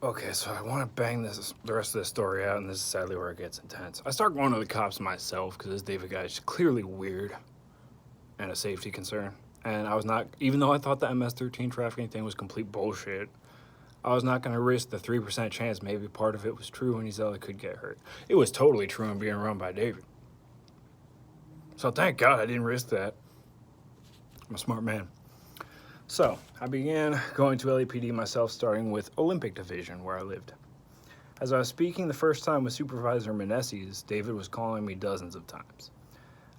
Okay, so I want to bang the rest of this story out, and this is sadly where it gets intense. I start going to the cops myself because this David guy is clearly weird and a safety concern. And I was not, even though I thought the MS-13 trafficking thing was complete bullshit, I was not going to risk the 3% chance maybe part of it was true and Isela could get hurt. It was totally true and being run by David. So thank God I didn't risk that. I'm a smart man. So I began going to LAPD myself, starting with Olympic Division, where I lived. As I was speaking the first time with Supervisor Menezes, David was calling me dozens of times.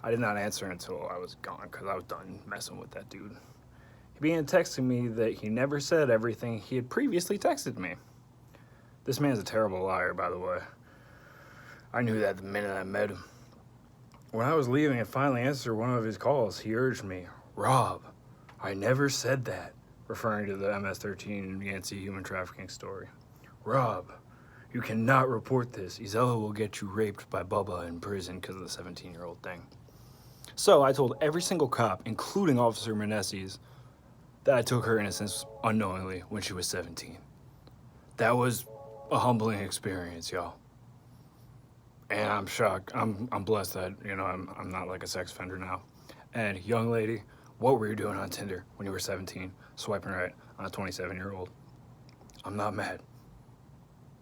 I did not answer until I was gone because I was done messing with that dude. He began texting me that he never said everything he had previously texted me. This man's a terrible liar, by the way. I knew that the minute I met him. When I was leaving and finally answered one of his calls, he urged me, "Rob, I never said that," referring to the MS-13 Yancey human trafficking story. "Rob, you cannot report this. Isela will get you raped by Bubba in prison because of the 17-year-old thing." So I told every single cop, including Officer Menezes, that I took her innocence unknowingly when she was 17. That was a humbling experience, y'all. And I'm shocked. I'm blessed that, I'm not like a sex offender now. And young lady, what were you doing on Tinder when you were 17, swiping right on a 27-year-old? I'm not mad,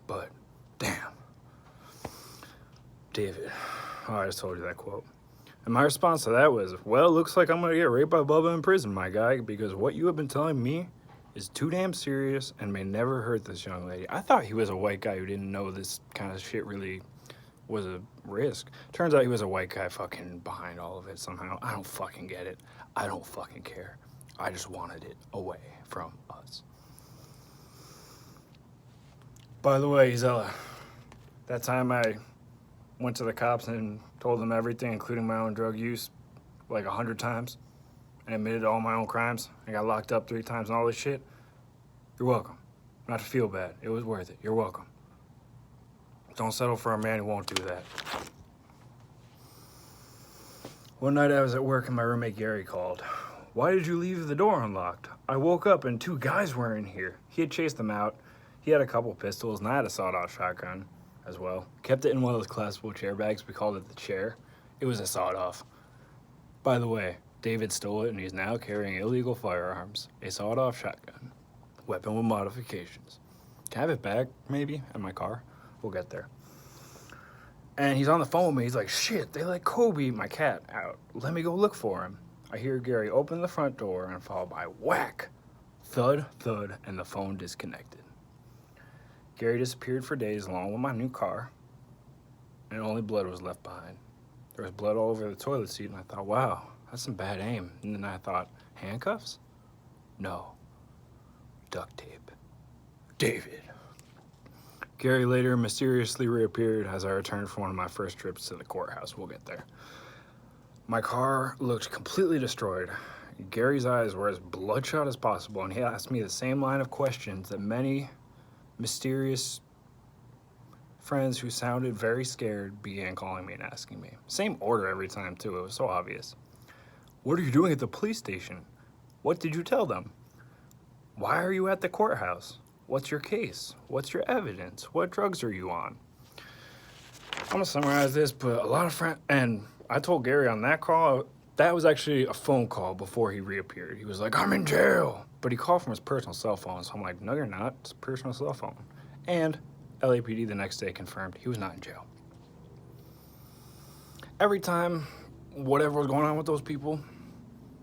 but damn. David, I just told you that quote. And my response to that was, well, looks like I'm gonna get raped by Bubba in prison, my guy, because what you have been telling me is too damn serious and may never hurt this young lady. I thought he was a white guy who didn't know this kind of shit really was a risk. Turns out he was a white guy fucking behind all of it somehow. I don't fucking get it. I don't fucking care. I just wanted it away from us. By the way, Isela, that time I went to the cops and told them everything, including my own drug use, like 100 times, and admitted to all my own crimes. I got locked up 3 times and all this shit. You're welcome. Not to feel bad. It was worth it. You're welcome. Don't settle for a man who won't do that. One night I was at work and my roommate Gary called. "Why did you leave the door unlocked? I woke up and 2 guys were in here." He had chased them out. He had a couple pistols and I had a sawed-off shotgun as well. Kept it in one of those collapsible chair bags. We called it the chair. It was a sawed-off. By the way, David stole it and he's now carrying illegal firearms. A sawed-off shotgun. Weapon with modifications. Can I have it back, maybe, in my car? We'll get there. And he's on the phone with me. He's like, "Shit, they let Kobe, my cat, out. Let me go look for him." I hear Gary open the front door and followed by whack, thud, thud, and the phone disconnected. Gary disappeared for days along with my new car, and only blood was left behind. There was blood all over the toilet seat, and I thought, wow, that's some bad aim. And then I thought, handcuffs? No. Duct tape. David. Gary later mysteriously reappeared as I returned from one of my first trips to the courthouse. We'll get there. My car looked completely destroyed. Gary's eyes were as bloodshot as possible, and he asked me the same line of questions that many mysterious friends who sounded very scared began calling me and asking me. Same order every time, too. It was so obvious. "What are you doing at the police station? What did you tell them? Why are you at the courthouse? What's your case? What's your evidence? What drugs are you on?" I'm gonna summarize this, but a lot of friends, and I told Gary on that call, that was actually a phone call before he reappeared. He was like, "I'm in jail." But he called from his personal cell phone, so I'm like, "No, you're not. It's a personal cell phone." And LAPD the next day confirmed he was not in jail. Every time, whatever was going on with those people,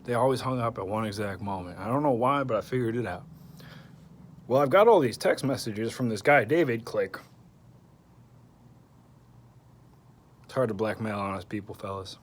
they always hung up at one exact moment. I don't know why, but I figured it out. Well, I've got all these text messages from this guy, David. Click. It's hard to blackmail honest people, fellas.